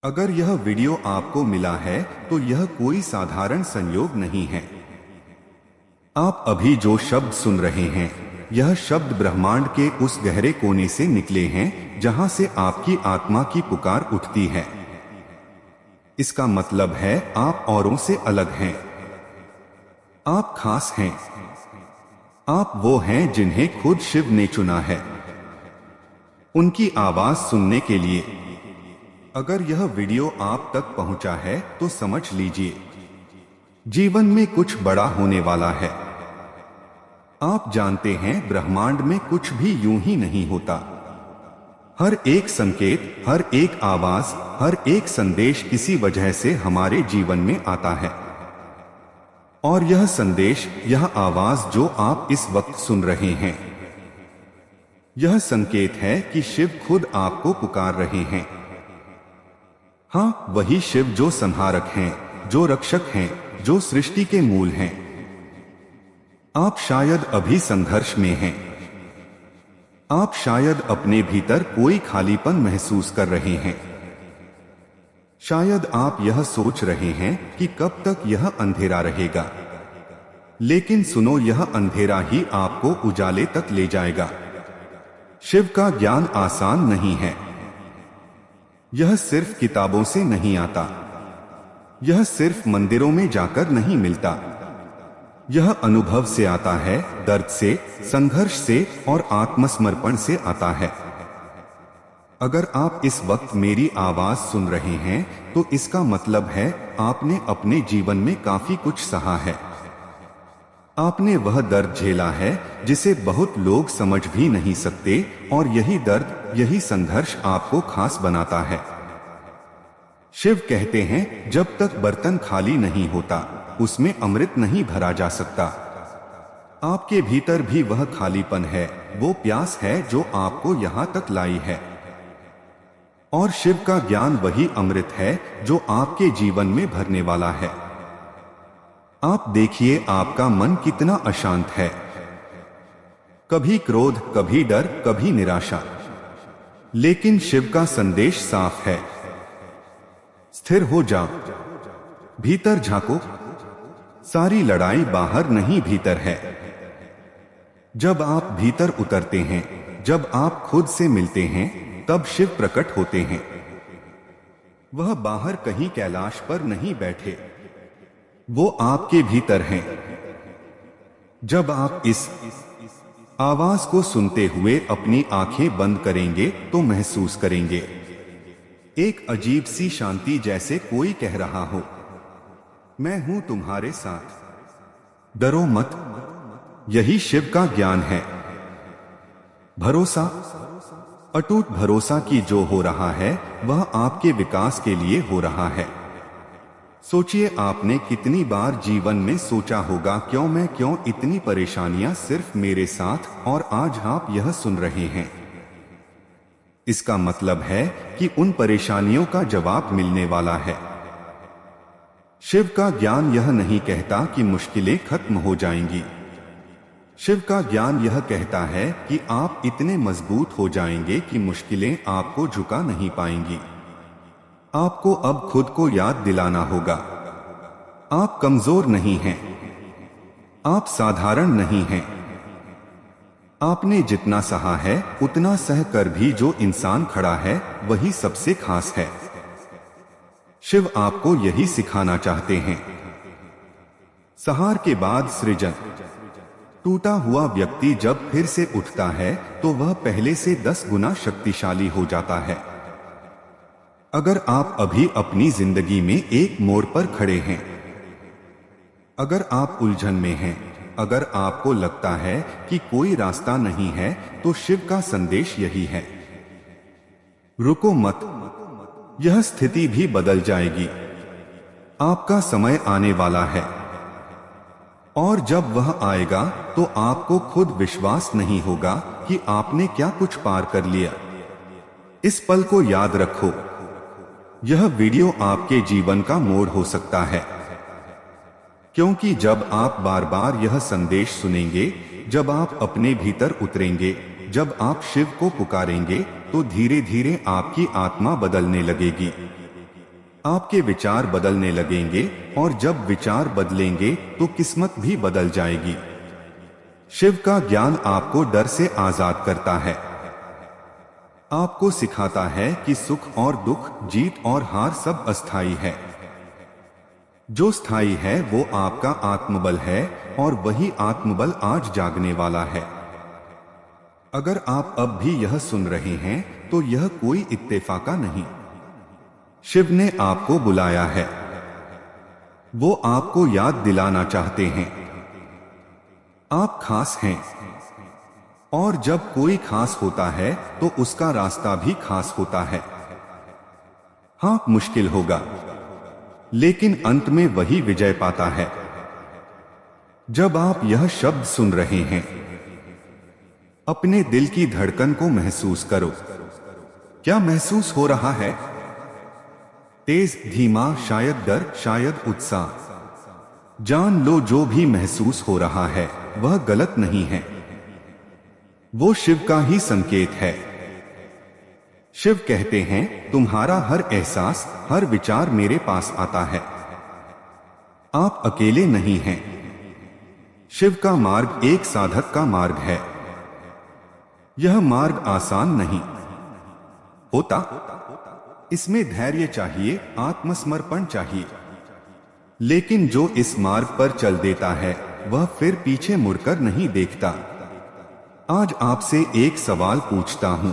अगर यह वीडियो आपको मिला है तो यह कोई साधारण संयोग नहीं है। आप अभी जो शब्द सुन रहे हैं, यह शब्द ब्रह्मांड के उस गहरे कोने से निकले हैं जहां से आपकी आत्मा की पुकार उठती है। इसका मतलब है आप औरों से अलग हैं। आप खास हैं। आप वो हैं जिन्हें खुद शिव ने चुना है उनकी आवाज सुनने के लिए। अगर यह वीडियो आप तक पहुंचा है तो समझ लीजिए, जीवन में कुछ बड़ा होने वाला है। आप जानते हैं, ब्रह्मांड में कुछ भी यूं ही नहीं होता। हर एक संकेत, हर एक आवाज, हर एक संदेश किसी वजह से हमारे जीवन में आता है। और यह संदेश, यह आवाज जो आप इस वक्त सुन रहे हैं, यह संकेत है कि शिव खुद आपको पुकार रहे हैं। हाँ, वही शिव जो संहारक हैं, जो रक्षक हैं, जो सृष्टि के मूल हैं। आप शायद अभी संघर्ष में हैं। आप शायद अपने भीतर कोई खालीपन महसूस कर रहे हैं। शायद आप यह सोच रहे हैं कि कब तक यह अंधेरा रहेगा। लेकिन सुनो, यह अंधेरा ही आपको उजाले तक ले जाएगा। शिव का ज्ञान आसान नहीं है। यह सिर्फ किताबों से नहीं आता। यह सिर्फ मंदिरों में जाकर नहीं मिलता। यह अनुभव से आता है, दर्द से, संघर्ष से और आत्मसमर्पण से आता है। अगर आप इस वक्त मेरी आवाज सुन रहे हैं तो इसका मतलब है आपने अपने जीवन में काफी कुछ सहा है। आपने वह दर्द झेला है जिसे बहुत लोग समझ भी नहीं सकते, और यही दर्द, यही संघर्ष आपको खास बनाता है। शिव कहते हैं, जब तक बर्तन खाली नहीं होता उसमें अमृत नहीं भरा जा सकता। आपके भीतर भी वह खालीपन है, वो प्यास है जो आपको यहां तक लाई है। और शिव का ज्ञान वही अमृत है जो आपके जीवन में भरने वाला है। आप देखिए, आपका मन कितना अशांत है। कभी क्रोध, कभी डर, कभी निराशा। लेकिन शिव का संदेश साफ है, स्थिर हो जाओ, भीतर झांको। सारी लड़ाई बाहर नहीं, भीतर है। जब आप भीतर उतरते हैं, जब आप खुद से मिलते हैं, तब शिव प्रकट होते हैं। वह बाहर कहीं कैलाश पर नहीं बैठे, वो आपके भीतर हैं। जब आप इस आवाज को सुनते हुए अपनी आंखें बंद करेंगे तो महसूस करेंगे एक अजीब सी शांति, जैसे कोई कह रहा हो, मैं हूं तुम्हारे साथ, डरो मत। यही शिव का ज्ञान है। भरोसा, अटूट भरोसा कि जो हो रहा है वह आपके विकास के लिए हो रहा है। सोचिए, आपने कितनी बार जीवन में सोचा होगा, क्यों इतनी परेशानियां सिर्फ मेरे साथ, और आज आप यह सुन रहे हैं। इसका मतलब है कि उन परेशानियों का जवाब मिलने वाला है। शिव का ज्ञान यह नहीं कहता कि मुश्किलें खत्म हो जाएंगी। शिव का ज्ञान यह कहता है कि आप इतने मजबूत हो जाएंगे कि मुश्किलें आपको झुका नहीं पाएंगी। आपको अब खुद को याद दिलाना होगा, आप कमजोर नहीं हैं, आप साधारण नहीं हैं। आपने जितना सहा है उतना सह कर भी जो इंसान खड़ा है वही सबसे खास है। शिव आपको यही सिखाना चाहते हैं। सहार के बाद सृजन। टूटा हुआ व्यक्ति जब फिर से उठता है तो वह पहले से 10 गुना शक्तिशाली हो जाता है। अगर आप अभी अपनी जिंदगी में एक मोड़ पर खड़े हैं, अगर आप उलझन में हैं, अगर आपको लगता है कि कोई रास्ता नहीं है, तो शिव का संदेश यही है, रुको मत, यह स्थिति भी बदल जाएगी। आपका समय आने वाला है, और जब वह आएगा तो आपको खुद विश्वास नहीं होगा कि आपने क्या कुछ पार कर लिया। इस पल को याद रखो, यह वीडियो आपके जीवन का मोड़ हो सकता है। क्योंकि जब आप बार बार यह संदेश सुनेंगे, जब आप अपने भीतर उतरेंगे, जब आप शिव को पुकारेंगे, तो धीरे धीरे आपकी आत्मा बदलने लगेगी। आपके विचार बदलने लगेंगे और जब विचार बदलेंगे तो किस्मत भी बदल जाएगी। शिव का ज्ञान आपको डर से आजाद करता है। आपको सिखाता है कि सुख और दुख, जीत और हार सब अस्थायी है। जो स्थायी है वो आपका आत्मबल है और वही आत्मबल आज जागने वाला है। अगर आप अब भी यह सुन रहे हैं तो यह कोई इत्तेफाका नहीं। शिव ने आपको बुलाया है। वो आपको याद दिलाना चाहते हैं आप खास हैं। और जब कोई खास होता है तो उसका रास्ता भी खास होता है। हाँ, मुश्किल होगा, लेकिन अंत में वही विजय पाता है। जब आप यह शब्द सुन रहे हैं, अपने दिल की धड़कन को महसूस करो। क्या महसूस हो रहा है? तेज, धीमा, शायद डर, शायद उत्साह। जान लो, जो भी महसूस हो रहा है वह गलत नहीं है। वो शिव का ही संकेत है। शिव कहते हैं, तुम्हारा हर एहसास, हर विचार मेरे पास आता है। आप अकेले नहीं हैं। शिव का मार्ग एक साधक का मार्ग है। यह मार्ग आसान नहीं होता। इसमें धैर्य चाहिए, आत्मसमर्पण चाहिए। लेकिन जो इस मार्ग पर चल देता है वह फिर पीछे मुड़कर नहीं देखता। आज आपसे एक सवाल पूछता हूं,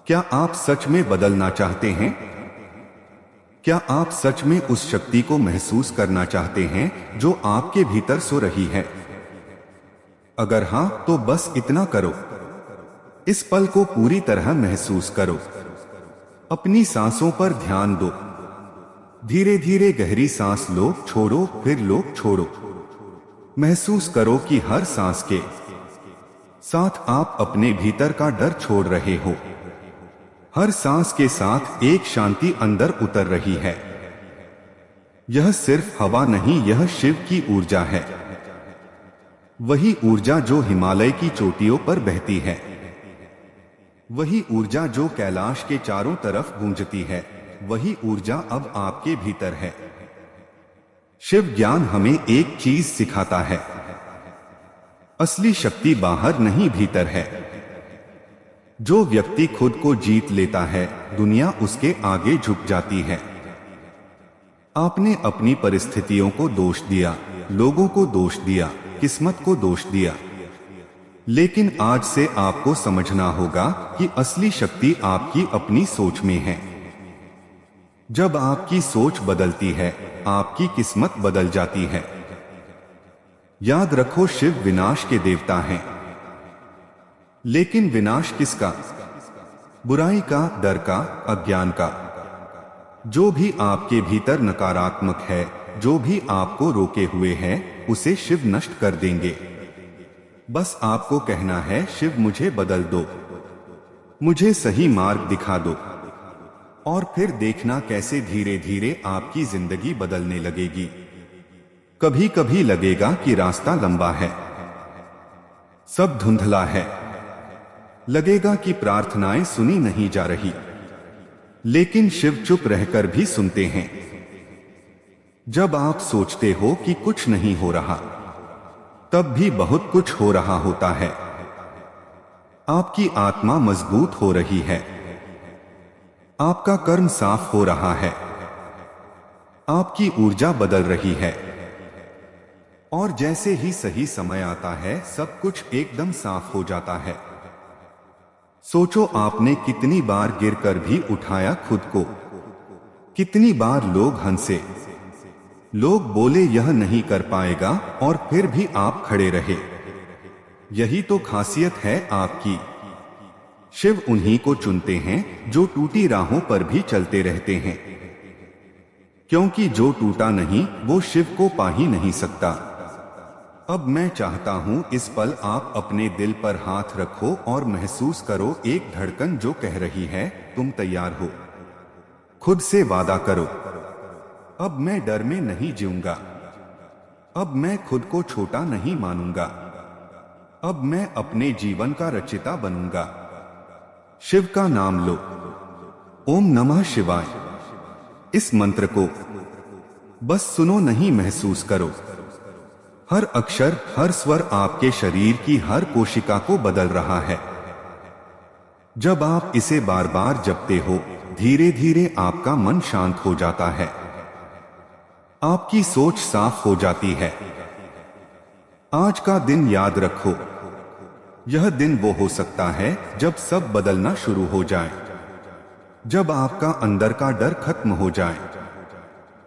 क्या आप सच में बदलना चाहते हैं? क्या आप सच में उस शक्ति को महसूस करना चाहते हैं जो आपके भीतर सो रही है? अगर हां, तो बस इतना करो। इस पल को पूरी तरह महसूस करो। अपनी सांसों पर ध्यान दो। धीरे धीरे गहरी सांस लो, छोड़ो, फिर लो, छोड़ो। महसूस करो कि हर सांस के साथ आप अपने भीतर का डर छोड़ रहे हो। हर सांस के साथ एक शांति अंदर उतर रही है। यह सिर्फ हवा नहीं, यह शिव की ऊर्जा है। वही ऊर्जा जो हिमालय की चोटियों पर बहती है। वही ऊर्जा जो कैलाश के चारों तरफ गूंजती है। वही ऊर्जा अब आपके भीतर है। शिव ज्ञान हमें एक चीज सिखाता है, असली शक्ति बाहर नहीं, भीतर है। जो व्यक्ति खुद को जीत लेता है, दुनिया उसके आगे झुक जाती है। आपने अपनी परिस्थितियों को दोष दिया, लोगों को दोष दिया, किस्मत को दोष दिया। लेकिन आज से आपको समझना होगा कि असली शक्ति आपकी अपनी सोच में है। जब आपकी सोच बदलती है, आपकी किस्मत बदल जाती है। याद रखो, शिव विनाश के देवता हैं। लेकिन विनाश किसका? बुराई का, डर का, अज्ञान का। जो भी आपके भीतर नकारात्मक है, जो भी आपको रोके हुए है, उसे शिव नष्ट कर देंगे। बस आपको कहना है, शिव मुझे बदल दो, मुझे सही मार्ग दिखा दो। और फिर देखना कैसे धीरे धीरे आपकी जिंदगी बदलने लगेगी। कभी कभी लगेगा कि रास्ता लंबा है, सब धुंधला है। लगेगा कि प्रार्थनाएं सुनी नहीं जा रही। लेकिन शिव चुप रहकर भी सुनते हैं। जब आप सोचते हो कि कुछ नहीं हो रहा, तब भी बहुत कुछ हो रहा होता है। आपकी आत्मा मजबूत हो रही है। आपका कर्म साफ हो रहा है। आपकी ऊर्जा बदल रही है। और जैसे ही सही समय आता है, सब कुछ एकदम साफ हो जाता है। सोचो, आपने कितनी बार गिरकर भी उठाया खुद को। कितनी बार लोग हंसे, लोग बोले यह नहीं कर पाएगा, और फिर भी आप खड़े रहे। यही तो खासियत है आपकी। शिव उन्हीं को चुनते हैं जो टूटी राहों पर भी चलते रहते हैं। क्योंकि जो टूटा नहीं, वो शिव को पा ही नहीं सकता। अब मैं चाहता हूं, इस पल आप अपने दिल पर हाथ रखो और महसूस करो एक धड़कन जो कह रही है, तुम तैयार हो। खुद से वादा करो, अब मैं डर में नहीं जीऊंगा। अब मैं खुद को छोटा नहीं मानूंगा। अब मैं अपने जीवन का रचिता बनूंगा। शिव का नाम लो। ओम नमः शिवाय। इस मंत्र को बस सुनो नहीं, महसूस करो। हर अक्षर, हर स्वर आपके शरीर की हर कोशिका को बदल रहा है। जब आप इसे बार बार जपते हो, धीरे धीरे आपका मन शांत हो जाता है, आपकी सोच साफ हो जाती है। आज का दिन याद रखो, यह दिन वो हो सकता है जब सब बदलना शुरू हो जाए, जब आपका अंदर का डर खत्म हो जाए,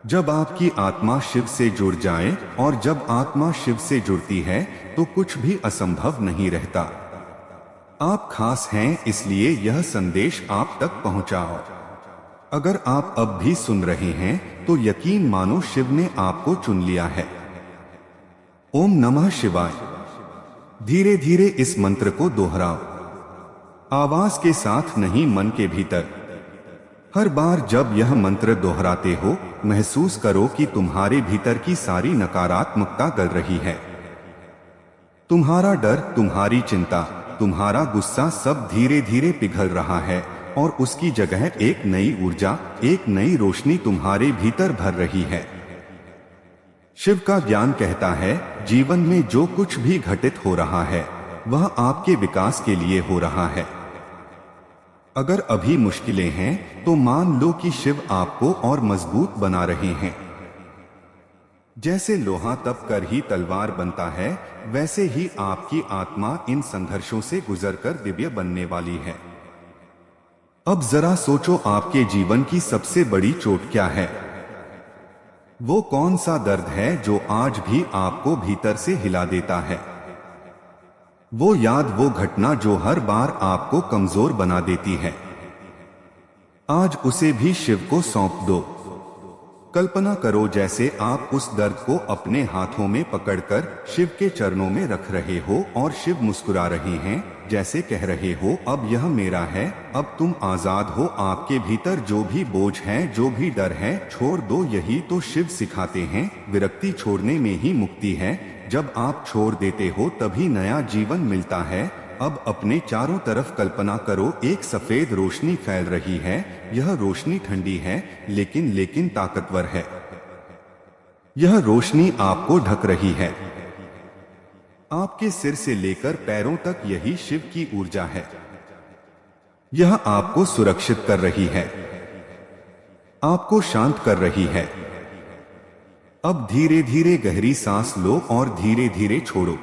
जब आपकी आत्मा शिव से जुड़ जाए, और जब आत्मा शिव से जुड़ती है तो कुछ भी असंभव नहीं रहता। आप खास हैं, इसलिए यह संदेश आप तक पहुंचाओ। अगर आप अब भी सुन रहे हैं तो यकीन मानो शिव ने आपको चुन लिया है। ओम नमः शिवाय। धीरे धीरे इस मंत्र को दोहराओ, आवाज के साथ नहीं, मन के भीतर। हर बार जब यह मंत्र दोहराते हो, महसूस करो कि तुम्हारे भीतर की सारी नकारात्मकता गल रही है। तुम्हारा डर, तुम्हारी चिंता, तुम्हारा गुस्सा सब धीरे धीरे पिघल रहा है, और उसकी जगह एक नई ऊर्जा, एक नई रोशनी तुम्हारे भीतर भर रही है। शिव का ज्ञान कहता है, जीवन में जो कुछ भी घटित हो रहा है वह आपके विकास के लिए हो रहा है। अगर अभी मुश्किलें हैं तो मान लो कि शिव आपको और मजबूत बना रहे हैं। जैसे लोहा तप कर ही तलवार बनता है, वैसे ही आपकी आत्मा इन संघर्षों से गुजरकर दिव्य बनने वाली है। अब जरा सोचो, आपके जीवन की सबसे बड़ी चोट क्या है? वो कौन सा दर्द है जो आज भी आपको भीतर से हिला देता है? वो याद, वो घटना जो हर बार आपको कमजोर बना देती है। आज उसे भी शिव को सौंप दो। कल्पना करो जैसे आप उस दर्द को अपने हाथों में पकड़कर शिव के चरणों में रख रहे हो, और शिव मुस्कुरा रहे हैं, जैसे कह रहे हो, अब यह मेरा है, अब तुम आजाद हो। आपके भीतर जो भी बोझ है, जो भी डर है, छोड़ दो। यही तो शिव सिखाते हैं, विरक्ति छोड़ने में ही मुक्ति है। जब आप छोड़ देते हो तभी नया जीवन मिलता है। अब अपने चारों तरफ कल्पना करो, एक सफेद रोशनी फैल रही है। यह रोशनी ठंडी है, लेकिन ताकतवर है। यह रोशनी आपको ढक रही है। आपके सिर से लेकर पैरों तक यही शिव की ऊर्जा है। यह आपको सुरक्षित कर रही है, आपको शांत कर रही है। अब धीरे धीरे गहरी सांस लो और धीरे धीरे छोड़ो।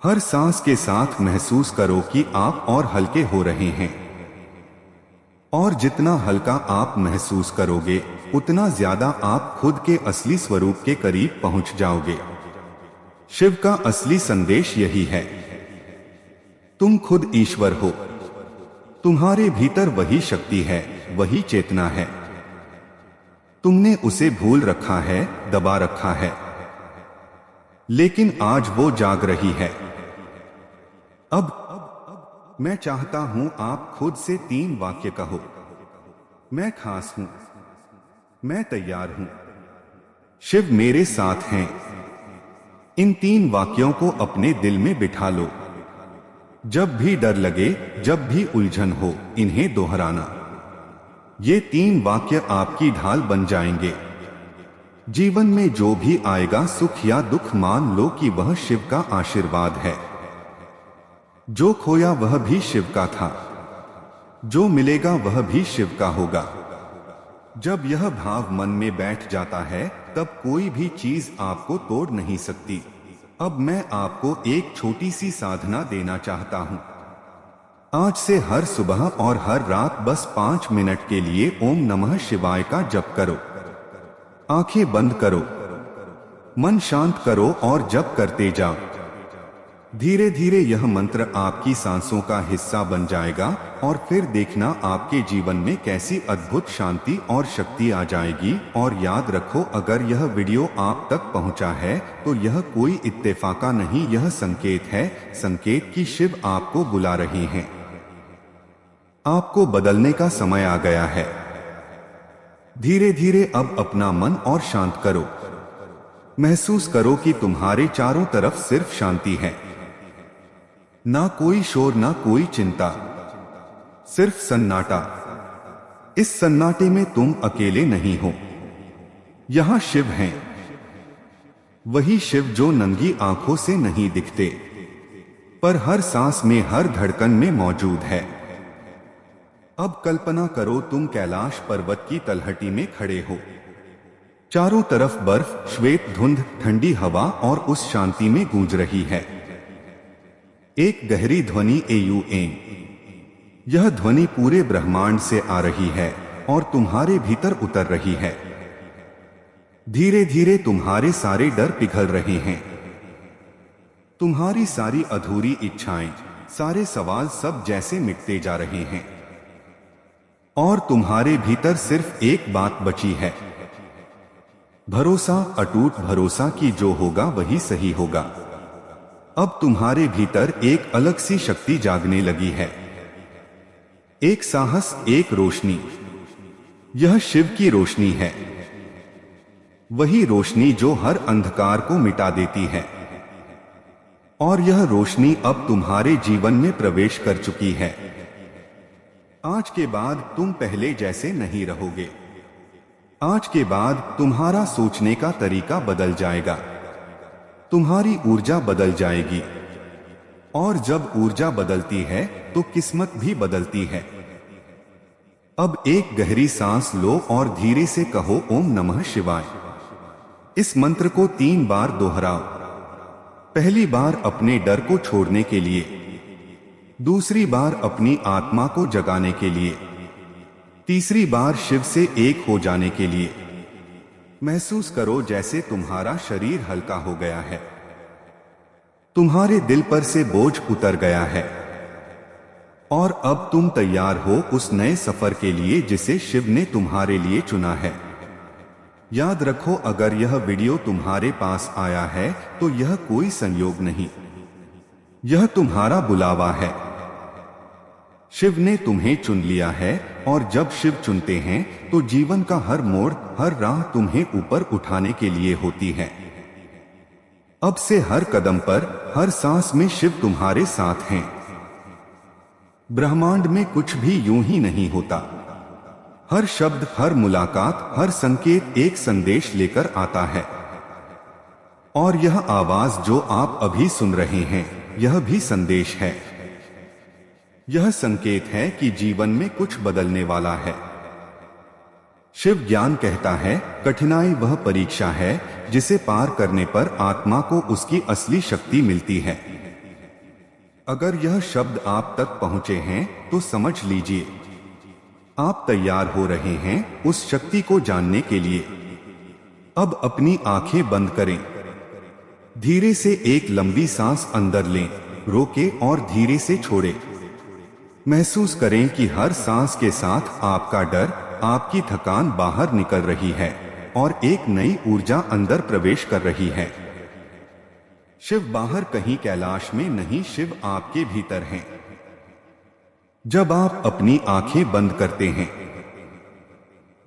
हर सांस के साथ महसूस करो कि आप और हल्के हो रहे हैं, और जितना हल्का आप महसूस करोगे उतना ज्यादा आप खुद के असली स्वरूप के करीब पहुंच जाओगे। शिव का असली संदेश यही है, तुम खुद ईश्वर हो। तुम्हारे भीतर वही शक्ति है, वही चेतना है। तुमने उसे भूल रखा है, दबा रखा है, लेकिन आज वो जाग रही है। अब मैं चाहता हूं आप खुद से 3 वाक्य कहो। मैं खास हूं, मैं तैयार हूं, शिव मेरे साथ हैं। इन 3 वाक्यों को अपने दिल में बिठा लो। जब भी डर लगे, जब भी उलझन हो, इन्हें दोहराना। ये 3 वाक्य आपकी ढाल बन जाएंगे। जीवन में जो भी आएगा, सुख या दुख, मान लो कि वह शिव का आशीर्वाद है। जो खोया वह भी शिव का था, जो मिलेगा वह भी शिव का होगा। जब यह भाव मन में बैठ जाता है, तब कोई भी चीज आपको तोड़ नहीं सकती। अब मैं आपको एक छोटी सी साधना देना चाहता हूं। आज से हर सुबह और हर रात बस 5 मिनट के लिए ओम नमः शिवाय का जप करो। आंखें बंद करो, मन शांत करो और जप करते जाओ। धीरे धीरे यह मंत्र आपकी सांसों का हिस्सा बन जाएगा, और फिर देखना आपके जीवन में कैसी अद्भुत शांति और शक्ति आ जाएगी। और याद रखो, अगर यह वीडियो आप तक पहुंचा है तो यह कोई इत्तेफाका नहीं, यह संकेत है, संकेत कि शिव आपको बुला रहे हैं। आपको बदलने का समय आ गया है। धीरे धीरे अब अपना मन और शांत करो। महसूस करो कि तुम्हारे चारों तरफ सिर्फ शांति है। ना कोई शोर, ना कोई चिंता, सिर्फ सन्नाटा। इस सन्नाटे में तुम अकेले नहीं हो। यहां शिव हैं, वही शिव जो नंगी आंखों से नहीं दिखते, पर हर सांस में, हर धड़कन में मौजूद है। अब कल्पना करो तुम कैलाश पर्वत की तलहटी में खड़े हो। चारों तरफ बर्फ, श्वेत धुंध, ठंडी हवा और उस शांति में गूंज रही है एक गहरी ध्वनि एयूएम। यह ध्वनि पूरे ब्रह्मांड से आ रही है और तुम्हारे भीतर उतर रही है। धीरे धीरे तुम्हारे सारे डर पिघल रहे हैं, तुम्हारी सारी अधूरी इच्छाएं, सारे सवाल सब जैसे मिटते जा रहे हैं और तुम्हारे भीतर सिर्फ एक बात बची है, भरोसा, अटूट भरोसा कि जो होगा वही सही होगा। अब तुम्हारे भीतर एक अलग सी शक्ति जागने लगी है, एक साहस, एक रोशनी। यह शिव की रोशनी है, वही रोशनी जो हर अंधकार को मिटा देती है। और यह रोशनी अब तुम्हारे जीवन में प्रवेश कर चुकी है। आज के बाद तुम पहले जैसे नहीं रहोगे। आज के बाद तुम्हारा सोचने का तरीका बदल जाएगा, तुम्हारी ऊर्जा बदल जाएगी। और जब ऊर्जा बदलती है तो किस्मत भी बदलती है। अब एक गहरी सांस लो और धीरे से कहो ओम नमः शिवाय। इस मंत्र को 3 बार दोहराओ। पहली बार अपने डर को छोड़ने के लिए, दूसरी बार अपनी आत्मा को जगाने के लिए, तीसरी बार शिव से एक हो जाने के लिए। महसूस करो जैसे तुम्हारा शरीर हल्का हो गया है, तुम्हारे दिल पर से बोझ उतर गया है और अब तुम तैयार हो उस नए सफर के लिए जिसे शिव ने तुम्हारे लिए चुना है। याद रखो, अगर यह वीडियो तुम्हारे पास आया है तो यह कोई संयोग नहीं, यह तुम्हारा बुलावा है। शिव ने तुम्हें चुन लिया है और जब शिव चुनते हैं तो जीवन का हर मोड़, हर राह तुम्हें ऊपर उठाने के लिए होती है। अब से हर कदम पर, हर सांस में शिव तुम्हारे साथ हैं। ब्रह्मांड में कुछ भी यूं ही नहीं होता। हर शब्द, हर मुलाकात, हर संकेत एक संदेश लेकर आता है। और यह आवाज जो आप अभी सुन रहे हैं, यह भी संदेश है। यह संकेत है कि जीवन में कुछ बदलने वाला है। शिव ज्ञान कहता है, कठिनाई वह परीक्षा है जिसे पार करने पर आत्मा को उसकी असली शक्ति मिलती है। अगर यह शब्द आप तक पहुंचे हैं तो समझ लीजिए, आप तैयार हो रहे हैं उस शक्ति को जानने के लिए। अब अपनी आंखें बंद करें, धीरे से एक लंबी सांस अंदर लें, रोकें और धीरे से छोड़ें। महसूस करें कि हर सांस के साथ आपका डर, आपकी थकान बाहर निकल रही है और एक नई ऊर्जा अंदर प्रवेश कर रही है। शिव बाहर कहीं कैलाश में नहीं, शिव आपके भीतर हैं। जब आप अपनी आंखें बंद करते हैं,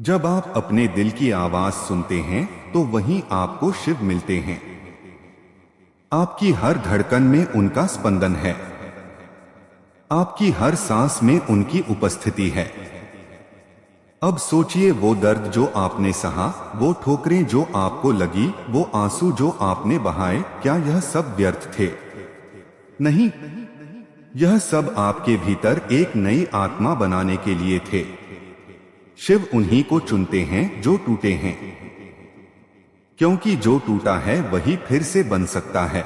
जब आप अपने दिल की आवाज सुनते हैं तो वहीं आपको शिव मिलते हैं। आपकी हर धड़कन में उनका स्पंदन है, आपकी हर सांस में उनकी उपस्थिति है। अब सोचिए, वो दर्द जो आपने सहा, वो ठोकरें जो आपको लगी, वो आंसू जो आपने बहाए, क्या यह सब व्यर्थ थे? नहीं, यह सब आपके भीतर एक नई आत्मा बनाने के लिए थे। शिव उन्हीं को चुनते हैं जो टूटे हैं, क्योंकि जो टूटा है वही फिर से बन सकता है।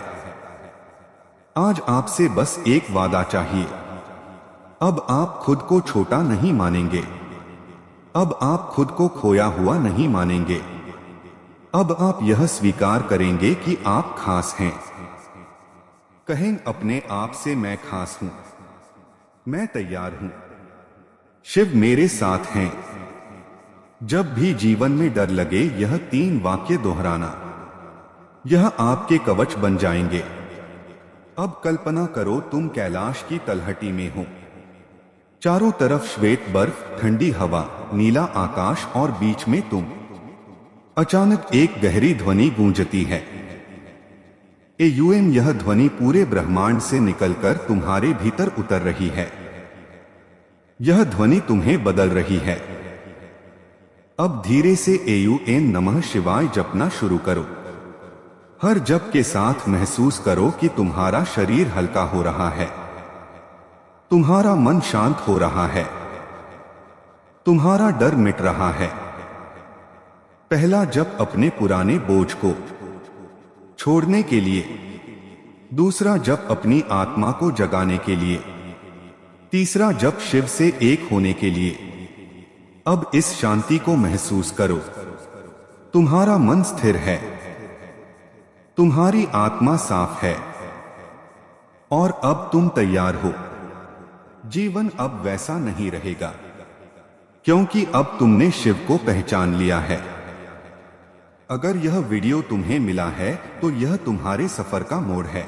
आज आपसे बस एक वादा चाहिए। अब आप खुद को छोटा नहीं मानेंगे, अब आप खुद को खोया हुआ नहीं मानेंगे। अब आप यह स्वीकार करेंगे कि आप खास हैं। कहें अपने आप से, मैं खास हूं, मैं तैयार हूं, शिव मेरे साथ हैं। जब भी जीवन में डर लगे, यह 3 वाक्य दोहराना, यह आपके कवच बन जाएंगे। अब कल्पना करो तुम कैलाश की तलहटी में हो, चारों तरफ श्वेत बर्फ, ठंडी हवा, नीला आकाश और बीच में तुम। अचानक एक गहरी ध्वनि गूंजती है, एयूएम। यह ध्वनि पूरे ब्रह्मांड से निकलकर तुम्हारे भीतर उतर रही है। यह ध्वनि तुम्हें बदल रही है, अब धीरे से एन नमः शिवाय जपना शुरू करो। हर जप के साथ महसूस करो कि तुम्हारा शरीर हल्का हो रहा है, तुम्हारा मन शांत हो रहा है, तुम्हारा डर मिट रहा है। पहला जप अपने पुराने बोझ को छोड़ने के लिए, दूसरा जप अपनी आत्मा को जगाने के लिए, तीसरा जप शिव से एक होने के लिए। अब इस शांति को महसूस करो। तुम्हारा मन स्थिर है, तुम्हारी आत्मा साफ है और अब तुम तैयार हो। जीवन अब वैसा नहीं रहेगा, क्योंकि अब तुमने शिव को पहचान लिया है। अगर यह वीडियो तुम्हें मिला है तो यह तुम्हारे सफर का मोड़ है।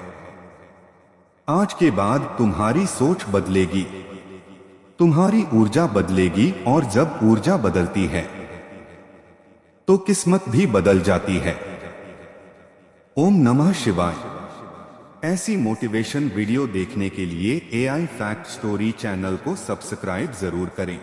आज के बाद तुम्हारी सोच बदलेगी, तुम्हारी ऊर्जा बदलेगी और जब ऊर्जा बदलती है तो किस्मत भी बदल जाती है। ओम नमः शिवाय। ऐसी मोटिवेशन वीडियो देखने के लिए AI फैक्ट स्टोरी चैनल को सब्सक्राइब जरूर करें।